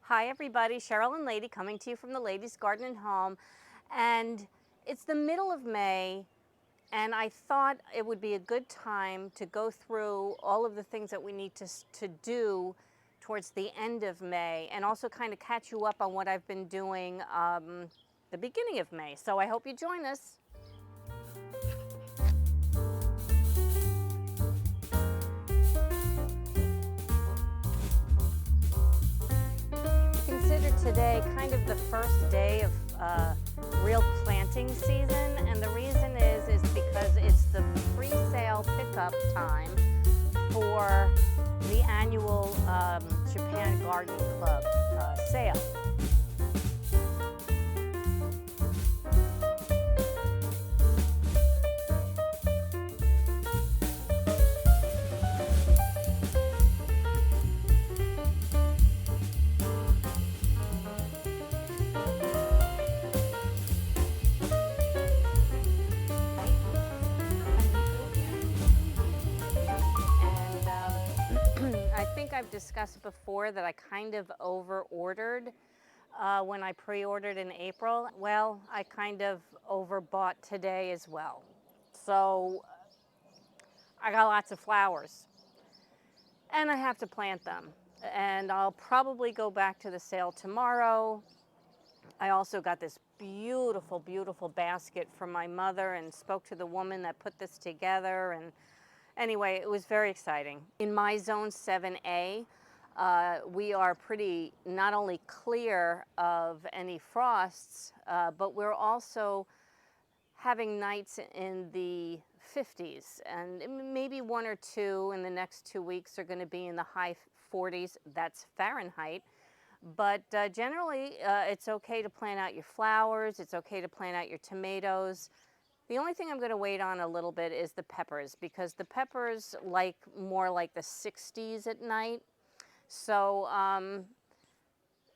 Hi everybody, Cheryl and Lady coming to you from the Ladies Garden and Home. And it's the middle of May, and I thought it would be a good time to go through all of the things that we need to do towards the end of May, and also kind of catch you up on what I've been doing the beginning of May. So I hope you join us. Consider today kind of the first day of real planting season, and the reason is because it's the pre-sale pickup time for the annual Japan Garden Club sale. I think I've discussed before that I kind of over-ordered when I pre-ordered in April. Well, I kind of overbought today as well. So I got lots of flowers and I have to plant them. And I'll probably go back to the sale tomorrow. I also got this beautiful, beautiful basket from my mother and spoke to the woman that put this together. And anyway, it was very exciting. In my zone 7A, we are pretty not only clear of any frosts, but we're also having nights in the 50s, and maybe one or two in the next 2 weeks are going to be in the high 40s. That's Fahrenheit. But generally, it's okay to plant out your flowers. It's okay to plant out your tomatoes. The only thing I'm going to wait on a little bit is the peppers, because the peppers like more like the 60s at night. So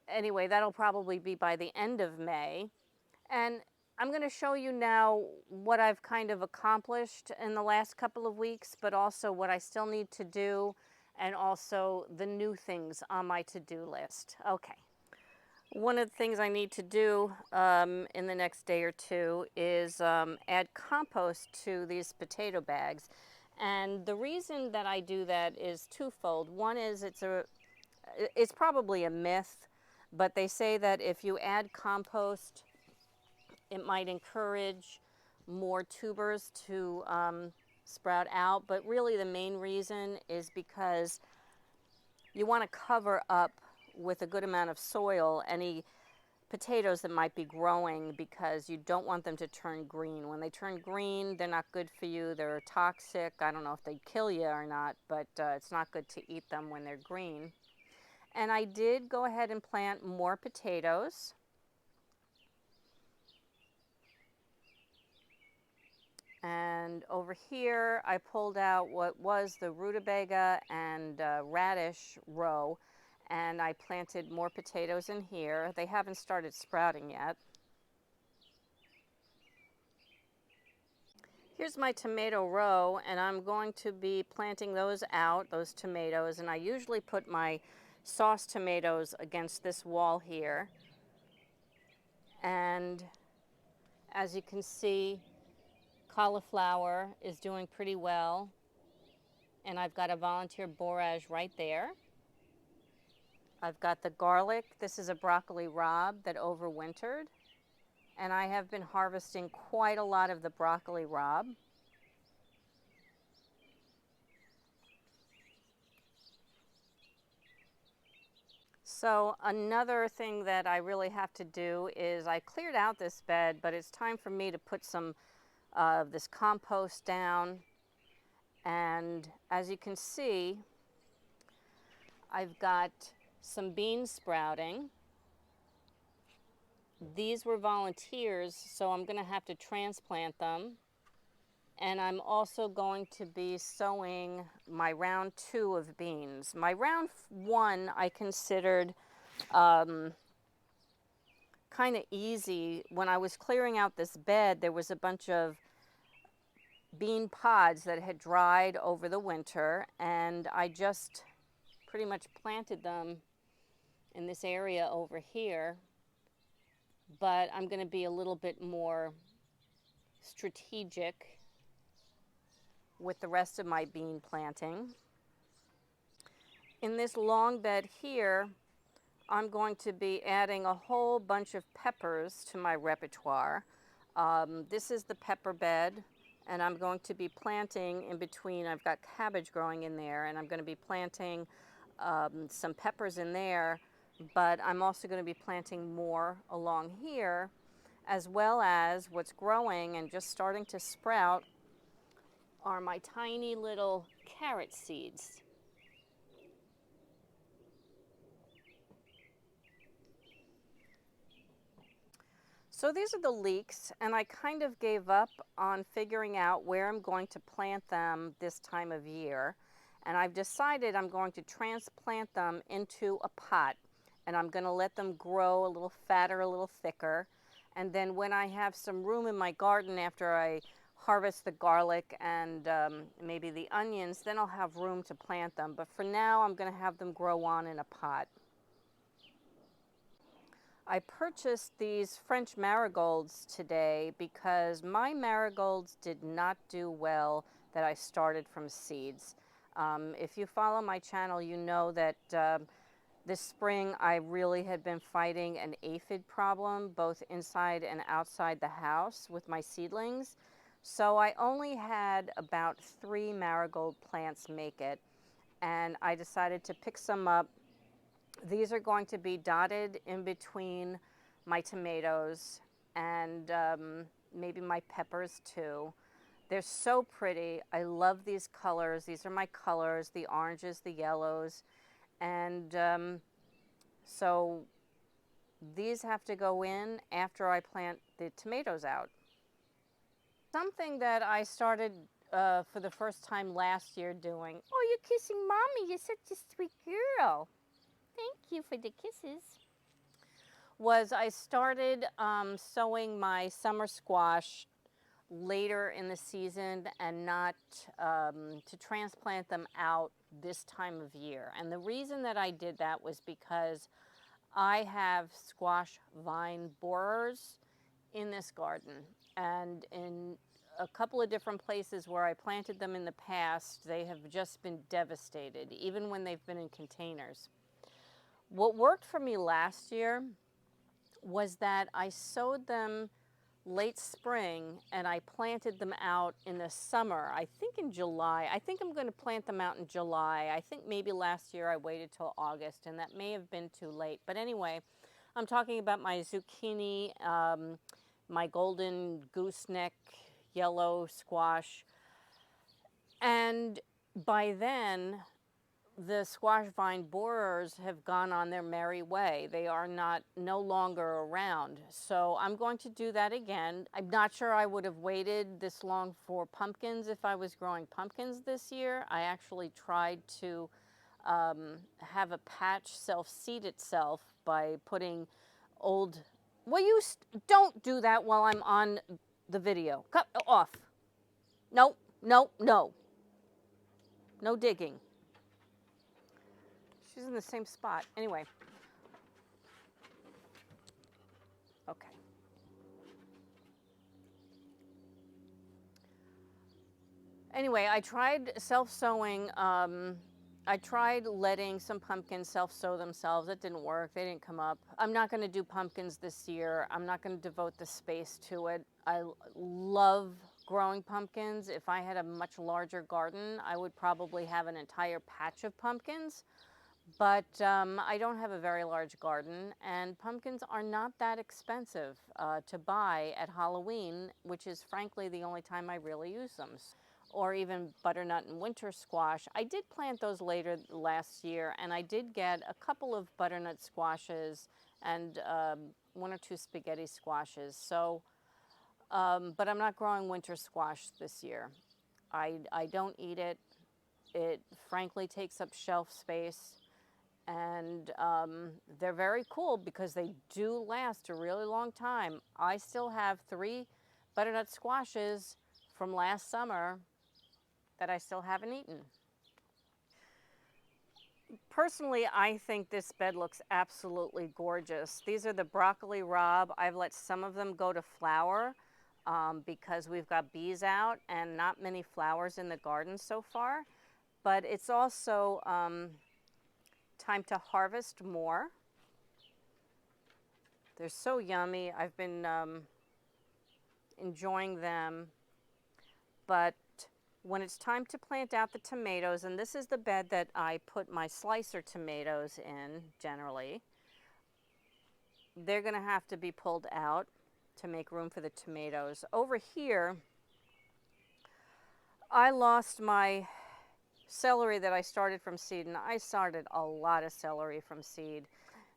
anyway, that'll probably be by the end of May. And I'm going to show you now what I've kind of accomplished in the last couple of weeks, but also what I still need to do, and also the new things on my to-do list. Okay. One of the things I need to do in the next day or two is add compost to these potato bags. And the reason that I do that is twofold. One is it's probably a myth, but they say that if you add compost, it might encourage more tubers to sprout out. But really the main reason is because you want to cover up with a good amount of soil any potatoes that might be growing, because you don't want them to turn green. When they turn green, they're not good for you. They're toxic. I don't know if they kill you or not, but it's not good to eat them when they're green. And I did go ahead and plant more potatoes. And over here, I pulled out what was the rutabaga and radish row, and I planted more potatoes in here. They haven't started sprouting yet. Here's my tomato row, and I'm going to be planting those out, those tomatoes, and I usually put my sauce tomatoes against this wall here. And as you can see, cauliflower is doing pretty well, and I've got a volunteer borage right there. I've got the garlic. This is a broccoli rabe that overwintered, and I have been harvesting quite a lot of the broccoli rabe. So another thing that I really have to do is I cleared out this bed, but it's time for me to put some of this compost down. And as you can see, I've got some beans sprouting. These were volunteers, so I'm going to have to transplant them. And I'm also going to be sowing my round 2 of beans. My round 1 I considered kind of easy. When I was clearing out this bed, there was a bunch of bean pods that had dried over the winter, and I just pretty much planted them in this area over here, but I'm going to be a little bit more strategic with the rest of my bean planting. In this long bed here, I'm going to be adding a whole bunch of peppers to my repertoire. This is the pepper bed, and I'm going to be planting in between. I've got cabbage growing in there, and I'm going to be planting some peppers in there, but I'm also going to be planting more along here, as well as what's growing and just starting to sprout are my tiny little carrot seeds. So these are the leeks, and I kind of gave up on figuring out where I'm going to plant them this time of year. And I've decided I'm going to transplant them into a pot, and I'm going to let them grow a little fatter, a little thicker. And then when I have some room in my garden after I harvest the garlic and maybe the onions, then I'll have room to plant them. But for now, I'm going to have them grow on in a pot. I purchased these French marigolds today because my marigolds did not do well that I started from seeds. If you follow my channel, you know that this spring I really had been fighting an aphid problem both inside and outside the house with my seedlings. So I only had about 3 marigold plants make it, and I decided to pick some up. These are going to be dotted in between my tomatoes and maybe my peppers too. They're so pretty. I love these colors. These are my colors, the oranges, the yellows. And so these have to go in after I plant the tomatoes out. Something that I started for the first time last year doing. Oh, you're kissing Mommy. You're such a sweet girl. Thank you for the kisses. Was I started sowing my summer squash later in the season and not to transplant them out this time of year. And the reason that I did that was because I have squash vine borers in this garden. And in a couple of different places where I planted them in the past, they have just been devastated, even when they've been in containers. What worked for me last year was that I sowed them late spring and I planted them out in the summer, I think in July. I think I'm going to plant them out in July. I think maybe last year I waited till August, and that may have been too late. But anyway, I'm talking about my zucchini, my golden gooseneck yellow squash. And by then, the squash vine borers have gone on their merry way. They are no longer around. So I'm going to do that again. I'm not sure I would have waited this long for pumpkins if I was growing pumpkins this year. I actually tried to have a patch self-seed itself by putting old... Well, don't do that while I'm on the video. Cut off. No, no, no. No digging. She's in the same spot. Anyway. Okay. Anyway, I tried self-sowing. I tried letting some pumpkins self-sow themselves. It didn't work. They didn't come up. I'm not going to do pumpkins this year. I'm not going to devote the space to it. I love growing pumpkins. If I had a much larger garden, I would probably have an entire patch of pumpkins. But I don't have a very large garden, and pumpkins are not that expensive to buy at Halloween, which is frankly the only time I really use them. Or even butternut and winter squash. I did plant those later last year, and I did get a couple of butternut squashes and 1 or 2 spaghetti squashes. So, but I'm not growing winter squash this year. I don't eat it. It frankly takes up shelf space. And they're very cool because they do last a really long time. I still have 3 butternut squashes from last summer that I still haven't eaten. Personally, I think this bed looks absolutely gorgeous. These are the broccoli rabe. I've let some of them go to flower because we've got bees out and not many flowers in the garden so far. But it's also time to harvest more. They're so yummy. I've been enjoying them. But when it's time to plant out the tomatoes, and this is the bed that I put my slicer tomatoes in generally, they're going to have to be pulled out to make room for the tomatoes. Over here, I lost my celery that I started from seed, and I started a lot of celery from seed.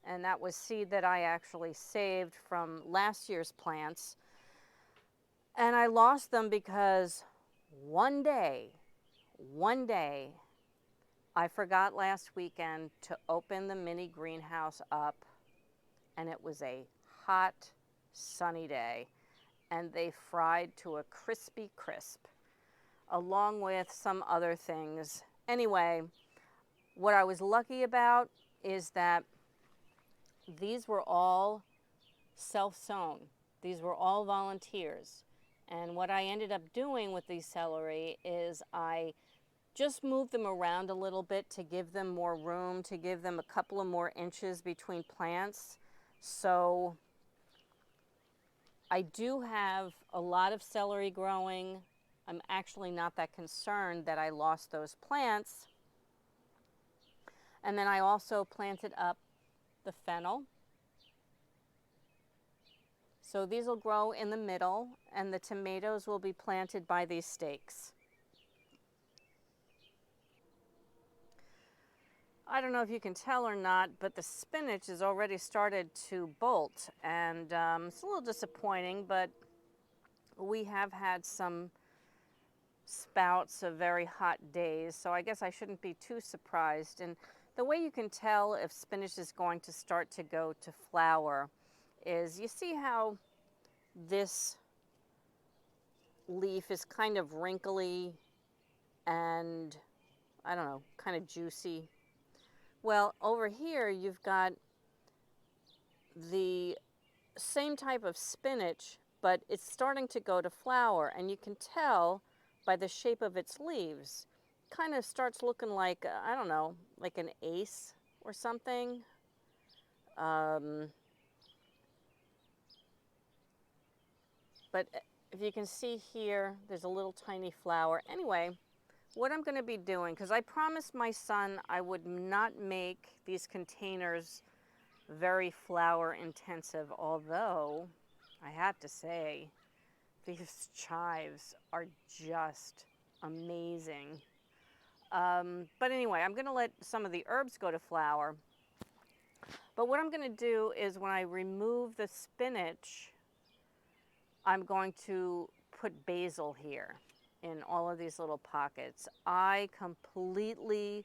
And that was seed that I actually saved from last year's plants. And I lost them because one day, I forgot last weekend to open the mini greenhouse up, and it was a hot, sunny day, and they fried to a crispy crisp, along with some other things. Anyway, what I was lucky about is that these were all self-sown. These were all volunteers. And what I ended up doing with these celery is I just moved them around a little bit to give them more room, to give them a couple of more inches between plants. So I do have a lot of celery growing. I'm actually not that concerned that I lost those plants. And then I also planted up the fennel. So these will grow in the middle, and the tomatoes will be planted by these stakes. I don't know if you can tell or not, but the spinach has already started to bolt, and it's a little disappointing, but we have had some spouts of very hot days, so I guess I shouldn't be too surprised. And the way you can tell if spinach is going to start to go to flower is you see how this leaf is kind of wrinkly and, I don't know, kind of juicy. Well, over here you've got the same type of spinach, but it's starting to go to flower, and you can tell by the shape of its leaves. Kind of starts looking like, I don't know, like an ace or something. But if you can see here, there's a little tiny flower. Anyway, what I'm going to be doing, because I promised my son I would not make these containers very flower intensive, although I have to say these chives are just amazing. But anyway, I'm going to let some of the herbs go to flower. But what I'm going to do is when I remove the spinach, I'm going to put basil here in all of these little pockets. I completely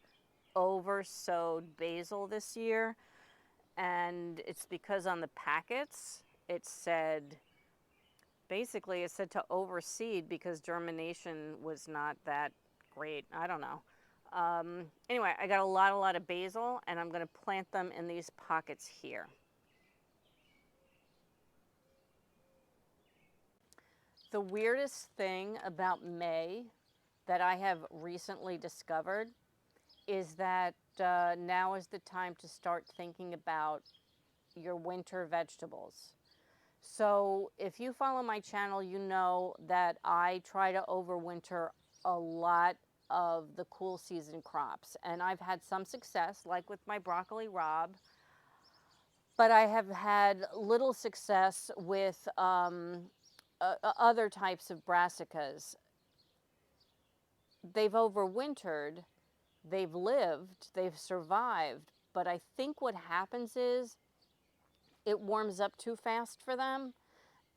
oversowed basil this year, and it's because on the packets it said, basically it said to overseed because germination was not that great. I don't know. Anyway, I got a lot of basil, and I'm going to plant them in these pockets here. The weirdest thing about May that I have recently discovered is that now is the time to start thinking about your winter vegetables. So if you follow my channel, you know that I try to overwinter a lot of the cool season crops. And I've had some success, like with my broccoli rabe, but I have had little success with other types of brassicas. They've overwintered, they've lived, they've survived, but I think what happens is it warms up too fast for them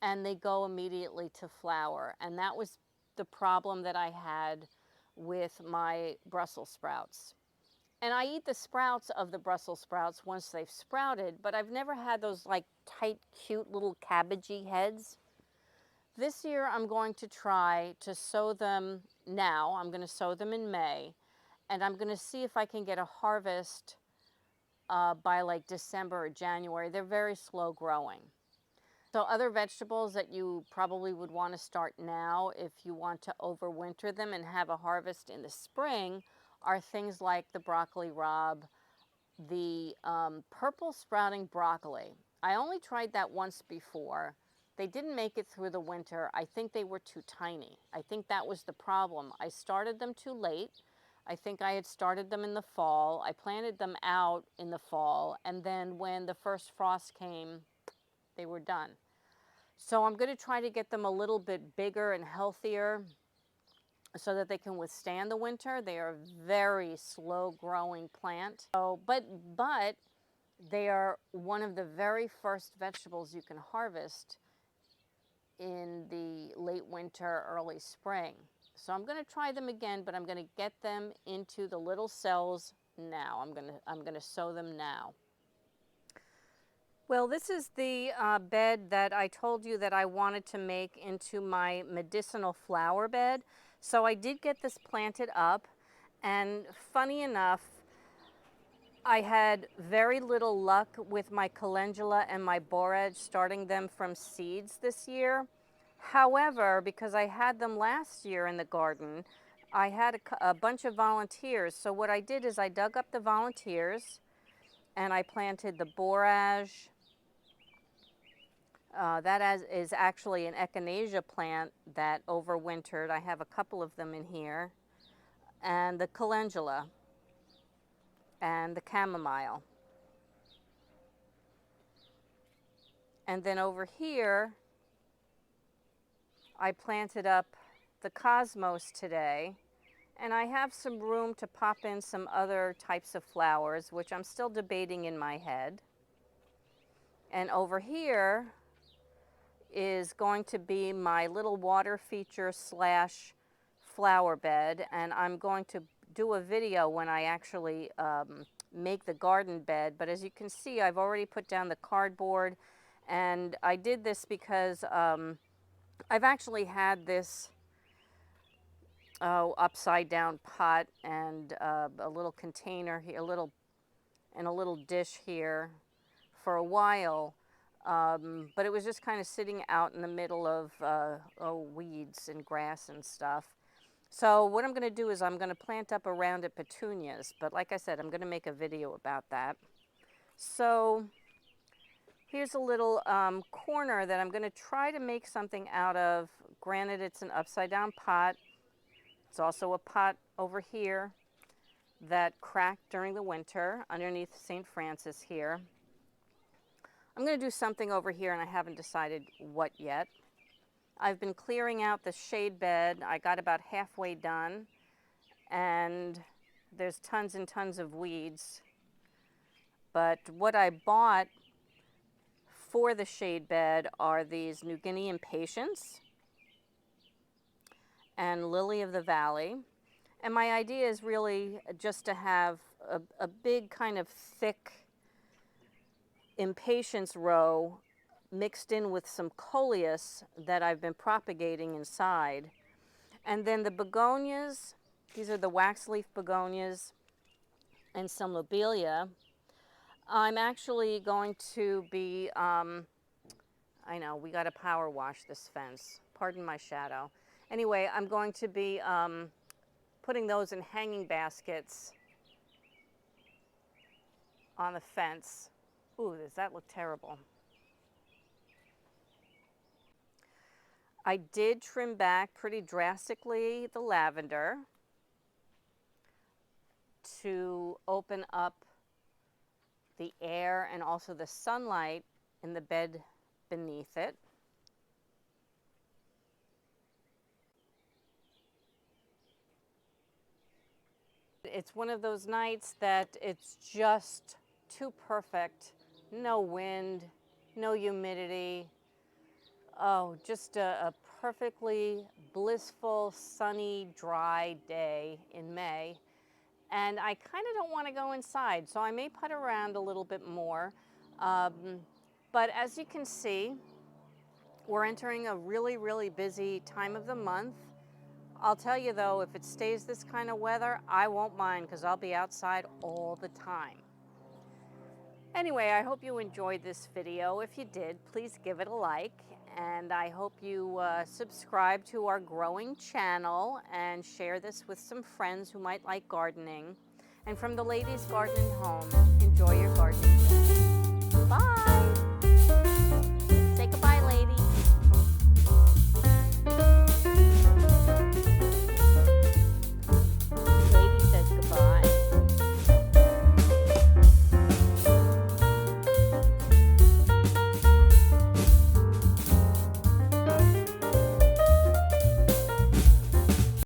and they go immediately to flower. And that was the problem that I had with my Brussels sprouts. And I eat the sprouts of the Brussels sprouts once they've sprouted, but I've never had those like tight, cute little cabbagey heads. This year I'm going to try to sow them now. I'm going to sow them in May. and I'm going to see if I can get a harvest by like December or January. They're very slow growing. So other vegetables that you probably would want to start now if you want to overwinter them and have a harvest in the spring are things like the broccoli rabe, the purple sprouting broccoli. I only tried that once before. They didn't make it through the winter. I think they were too tiny. I think that was the problem. I started them too late. I think I had started them in the fall. I planted them out in the fall, and then when the first frost came, they were done. So I'm going to try to get them a little bit bigger and healthier so that they can withstand the winter. They are a very slow growing plant. But they are one of the very first vegetables you can harvest in the late winter, early spring. So I'm going to try them again, but I'm going to get them into the little cells now. I'm going to sow them now. Well, this is the bed that I told you that I wanted to make into my medicinal flower bed. So I did get this planted up, and funny enough, I had very little luck with my calendula and my borage starting them from seeds this year. However, because I had them last year in the garden, I had a bunch of volunteers. So what I did is I dug up the volunteers and I planted the borage. Is actually an echinacea plant that overwintered. I have a couple of them in here. And the calendula and the chamomile. And then over here, I planted up the cosmos today. And I have some room to pop in some other types of flowers, which I'm still debating in my head. And over here is going to be my little water feature slash flower bed. And I'm going to do a video when I actually make the garden bed. But as you can see, I've already put down the cardboard. And I did this because I've actually had this upside down pot and a little container here, a little dish here for a while, but it was just kind of sitting out in the middle of weeds and grass and stuff. So what I'm going to do is I'm going to plant up around it petunias, but like I said, I'm going to make a video about that. So here's a little corner that I'm going to try to make something out of. Granted, it's an upside down pot. It's also a pot over here that cracked during the winter underneath St. Francis here. I'm going to do something over here and I haven't decided what yet. I've been clearing out the shade bed. I got about halfway done and there's tons and tons of weeds. But what I bought for the shade bed are these New Guinea impatiens and lily of the valley. And my idea is really just to have a big kind of thick impatiens row mixed in with some coleus that I've been propagating inside. And then the begonias, these are the wax leaf begonias and some lobelia. I'm actually going to be, I know, we got to power wash this fence. Pardon my shadow. Anyway, I'm going to be putting those in hanging baskets on the fence. Ooh, does that look terrible? I did trim back pretty drastically the lavender to open up the air and also the sunlight in the bed beneath it. It's one of those nights that it's just too perfect. No wind, no humidity. Oh, just a perfectly blissful, sunny, dry day in May. And I kind of don't want to go inside, so I may putt around a little bit more. But as you can see, we're entering a really, really busy time of the month. I'll tell you though, if it stays this kind of weather, I won't mind because I'll be outside all the time. Anyway, I hope you enjoyed this video. If you did, please give it a like. And I hope you subscribe to our growing channel and share this with some friends who might like gardening. And from the Ladies Garden and Home, enjoy your gardening journey. Bye!